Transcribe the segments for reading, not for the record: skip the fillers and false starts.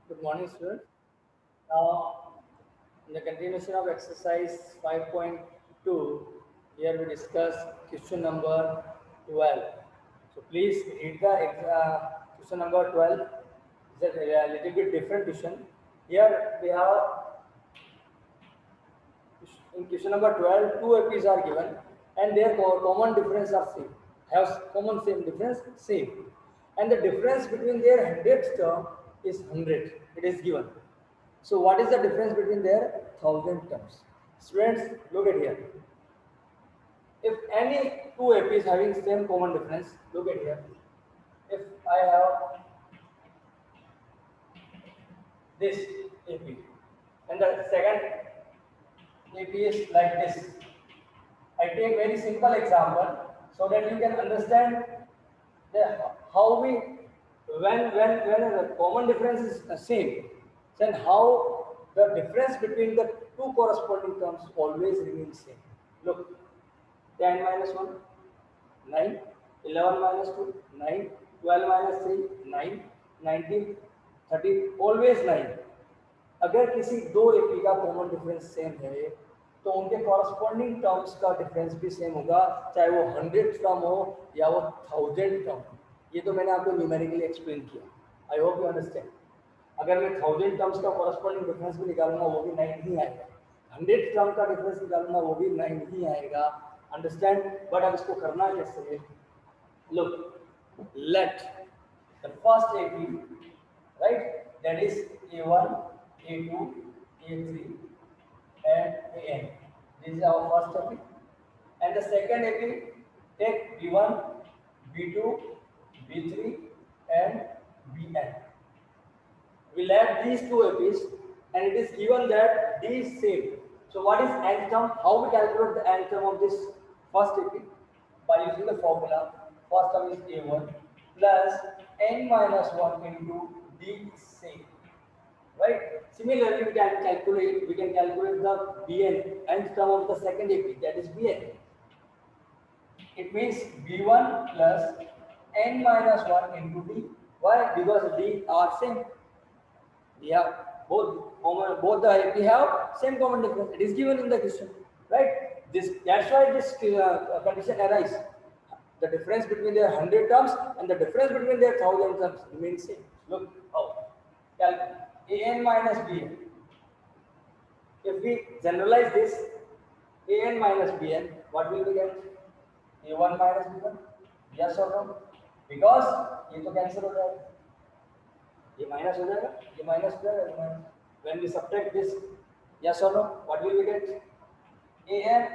Good morning, students. Now, in the continuation of exercise 5.2, here we discuss question number 12. So, please read the question number 12. It's a little bit different question. Here we have in question number 12, two APs are given and their common difference are same. Have common same difference, same. And the difference between their hundredth term is 100. It is given. So what is the difference between their 1000 terms? Students, look at here. If any two APs having same common difference, look at here. If I have this AP and the second AP is like this. I take very simple example so that you can understand how we when the common difference is the same, then how the difference between the two corresponding terms always remains same. Look, 10 minus 1, 9, 11 minus 2, 9, 12 minus 3, 9, 19, 30, always 9. अगर किसी दो AP का common difference same है तो उनके corresponding terms का difference भी same होगा, चाहे वो 100 टर्म हो या वो 1000 टर्म। ये तो मैंने आपको न्यूमेरिकली एक्सप्लेन किया। I hope you understand. अगर मैं 1000 टर्म्स का कॉरस्पॉन्डिंग डिफरेंस भी निकालूंगा वो भी 9 ही आएगा, 100 टर्म का डिफरेंस निकालूंगा वो भी 9 ही आएगा। अंडरस्टैंड? बट अब इसको करना कैसे है? Look, let the first AP, right, that is A1, A2, A3 and AN. This is our first AP. And the second AP, take B1, B2, B3 and Bn. We'll add these two APs and it is given that D is same. So what is nth term? How we calculate the nth term of this first AP? By using the formula. First term is A1 plus n minus 1 into D is same. Right? Similarly, we can calculate the Bn, nth term of the second AP, that is Bn. It means B1 plus n minus 1 into D. Why? Because D are same. We have both the we have same common difference. It is given in the question, right? That's why this condition arises. The difference between their 100 terms and the difference between their 1000 terms remains same. Look how an minus bn. If we generalize this, an minus bn, what will we get? A1 minus b1. Yes or no? Because ये तो cancel हो जाएगा, ये minus हो जाएगा, ये minus हो जाएगा, ये minus. When we subtract this, yes or no? What will we get? An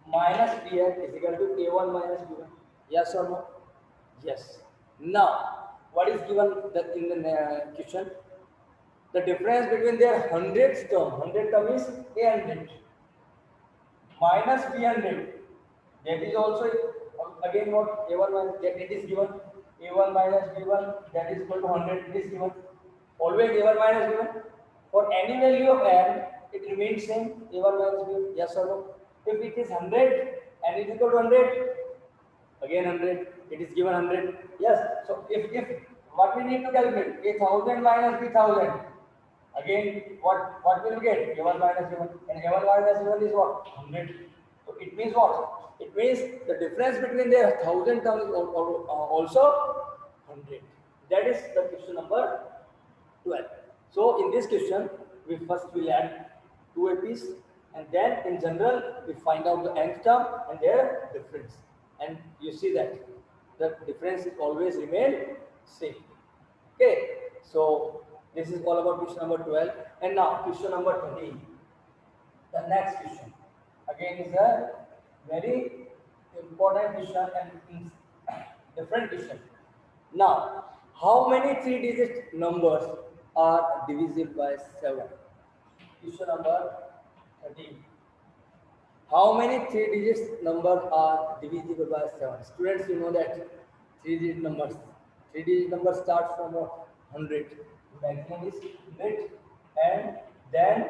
minus bn is equal to a1 minus b1. Yes or no? Yes. Now, what is given in the question? The difference between their hundredth term, 100 term is a100 minus b100. That is also again what a1 minus, that it is given a1 minus b1, that is equal to 100. It is given always a1 minus b1 for any value of n, it remains same, a1 minus b1. Yes or no? If it is 100 and it is equal to 100, again 100, it is given 100. Yes. So if what we need to calculate, a 1000 minus b1000, again what will we get? A1 minus b1, and a1 minus b1 is what? 100. So it means what? It means the difference between their 1000 terms is also 100. That is the question number 12. So in this question, we first will add two APs and then in general we find out the nth term and their difference. And you see that the difference is always remain same. Okay, so this is all about question number 12. And now question number 13. The next question again is a very important question and different question. Now, how many three-digit numbers are divisible by 7? Question number 13. How many three-digit numbers are divisible by 7? Students, you know that three-digit numbers. Three-digit numbers start from 100. Maximum is 100, and then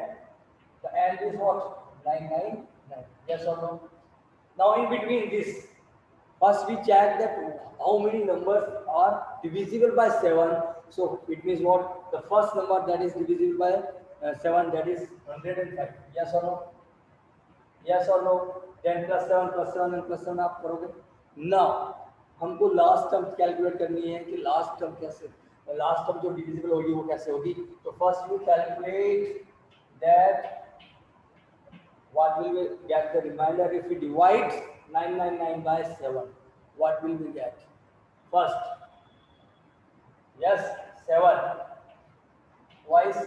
the end is what? 999. Yes or no? Now in between this, First we check that how many numbers are divisible by 7. So it means what? The first number that is divisible by 7, that is 105. Yes or no? Yes or no? 10 plus 7 plus 7 and plus 7 आप करोगे ना. हमको last term calculate करनी है कि last term कैसे, last term जो divisible होगी वो कैसे होगी. तो first you calculate that what will we get the remainder if we divide 999 by 7. What will we get? First, yes, 7 twice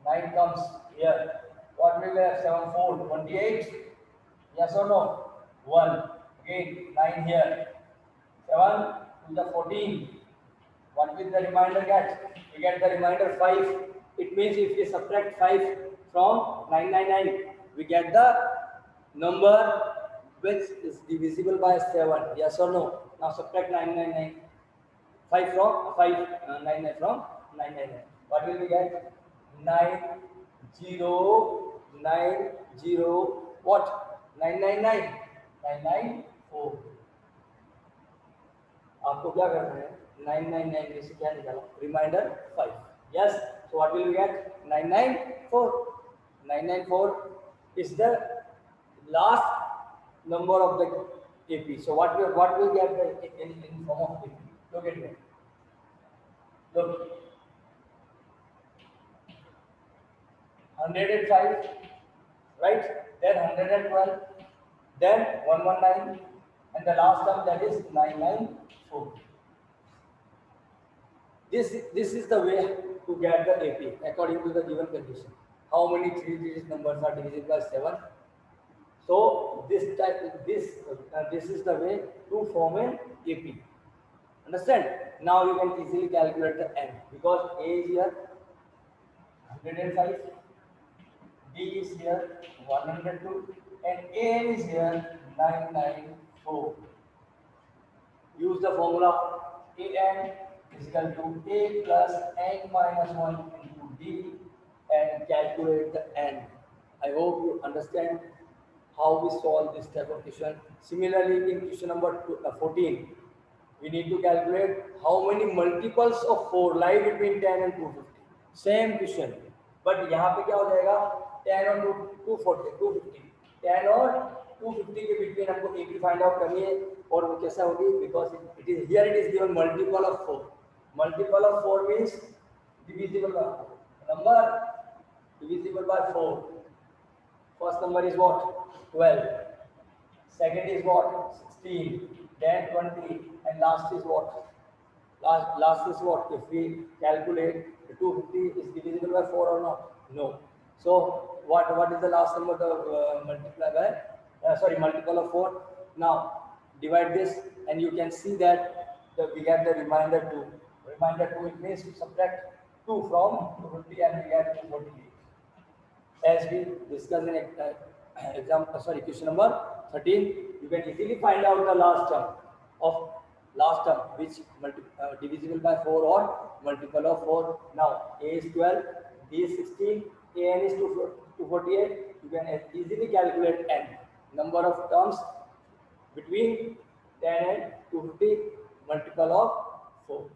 9 comes here. What will we have? 7 4 28. Yes or no? 1 again 9 here. 7 to the 14. What will the remainder get? We get the remainder 5. It means if we subtract 5 from 999, we get the number which is divisible by 7. Yes or no? Now subtract 999. 5 from 99 from 999. What will we get? 9090 what? 999 994. आपको क्या करना है? 999 में से क्या निकाला? Reminder 5. Yes. So what will we get? 994. 994 is the last number of the AP. So what will get in form of AP? Look at it. Look. 105, right? Then 112, then 119, and the last term that is 994. This is the way to get the AP according to the given condition. How many 3-digit numbers are divisible by 7? So this is the way to form an AP. Understand? Now you can easily calculate the n because A is here 105, B is here 102, and AN is here 994. Use the formula AN is equal to A plus n minus 1 into D and calculate the n. I hope you understand how we solve this type of question. Similarly, in question number 14, we need to calculate how many multiples of 4 lie between 10 and 250. Same question, but यहाँ पे क्या हो जाएगा? 10 और 250. 10 और 250 के बीच में हमको AP फाइंड आउट करनी है और वो कैसा होगी? Because it is given multiple of 4. Multiple of 4 means divisible by number divisible by 4. First number is what? 12. Second is what? 16. Then 20. And last is what? Last is what? If we calculate, the 250 is divisible by 4 or not? No. So what is the last number to multiply by? Multiple of 4. Now divide this, and you can see that we get the remainder 2. Remainder 2, it means to subtract 2 from 250 and we get 248. As we discussed in question number 13, you can easily find out the last term which divisible by 4 or multiple of 4. Now A is 12, B is 16, AN is 248. You can easily calculate n, number of terms between 10 and 250, multiple of 4.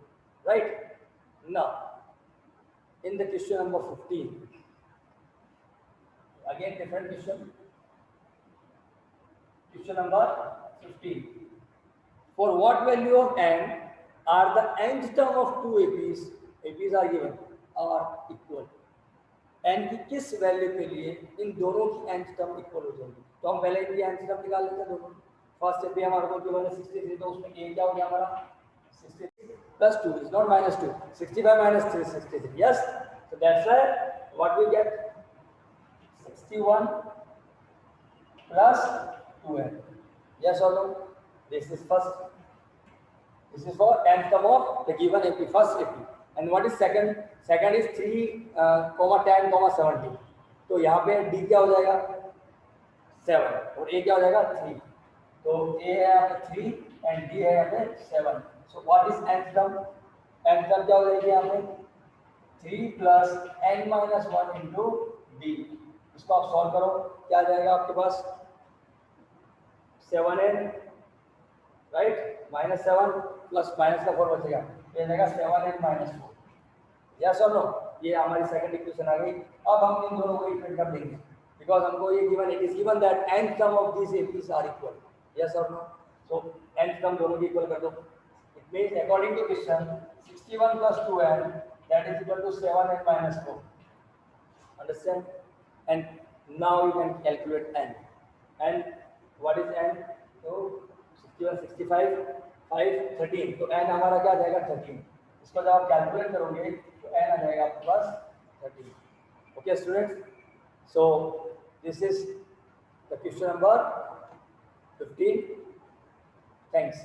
Right? Now in the question number 15, again different question. Question number 15. For what value of n are the nth term of two APs? APs are given are equal. n की किस value के लिए इन दोनों की nth term equal हो जाएगी? तो हम पहले इनकी nth टर्म निकाल लेते हैं दोनों. फर्स्ट AP हमारे को गिवन है 63, तो उसमें a क्या हो गया हमारा? 63 plus 2 is not minus 2. 65 minus 3 is 63. Yes. So that's why what we get? 61 plus 2n. Yes or no? This is first. This is for nth term of the given AP, first AP. And what is second? Second is 3, 10, 70. तो यहाँ पे D क्या हो जाएगा? 7 और A क्या हो जाएगा? 3. तो A है यहाँ पे 3 and D है यहाँ पे 7. So what is nth term? Nth term क्या हो जाएगी यहाँ पे? 3 plus n minus 1 into D. इसको आप सॉल्व करो, क्या आ जाएगा आपके पास? 7n राइट, -7 प्लस माइनस का 4 बचेगा, ये जाएगा 7 एंड -4। यस और नो, ये हमारी सेकंड इक्वेशन आ गई। अब हम इन दोनों को इक्वेट कर देंगे बिकॉज हमको ये given, it is given that nth sum of these APs are equal. Yes और नो, सो nth सम दोनों की इक्वल कर दो। It means according to question 61 plus 2n that is equal to 7 and -4. Understand? And now you can calculate n. And what is n? So 61, 65, 5, 13. तो n हमारा क्या जाएगा 13। इसको जब आप कैलकुलेट करोगे तो n आ जाएगा plus 13। Okay students, so this is the question number 15. Thanks.